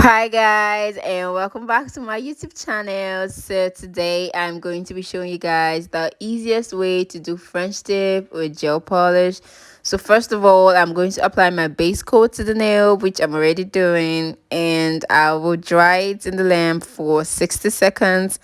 Hi guys, and welcome back to my YouTube channel. So today I'm going to be showing you guys the easiest way to do French tip with gel polish. So first of all, I'm going to apply my base coat to the nail, which I'm already doing, and I will dry it in the lamp for 60 seconds.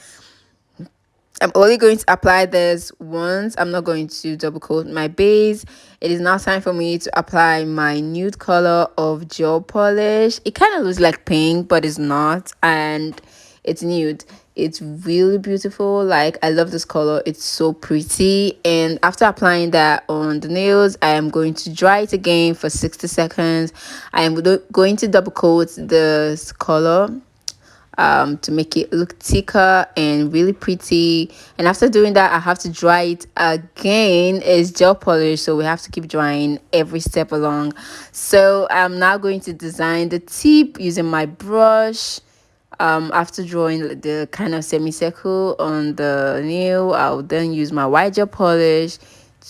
I'm only going to apply this once. I'm not going to double coat my base. It is now time for me to apply my nude color of gel polish. It kind of looks like pink, but it's not, and it's nude. It's really beautiful. Like, I love this color. It's so pretty. And after applying that on the nails, I am going to dry it again for 60 seconds. I am going to double coat this color to make it look thicker and really pretty. And after doing that, I have to dry it again. It's gel polish, so we have to keep drying every step along. So I'm now going to design the tip using my brush. After drawing the kind of semicircle on the nail, I'll then use my white gel polish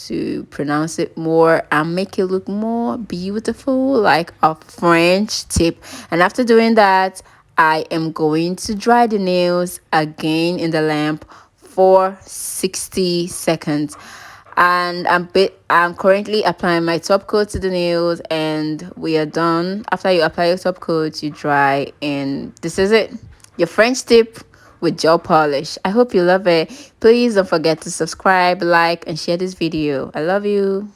to pronounce it more and make it look more beautiful, like a French tip. And after doing that, I am going to dry the nails again in the lamp for 60 seconds. And I'm currently applying my top coat to the nails, and we are done. After you apply your top coat, you dry, and this is it, your French tip with gel polish. I hope you love it. Please don't forget to subscribe, like, and share this video. I love you.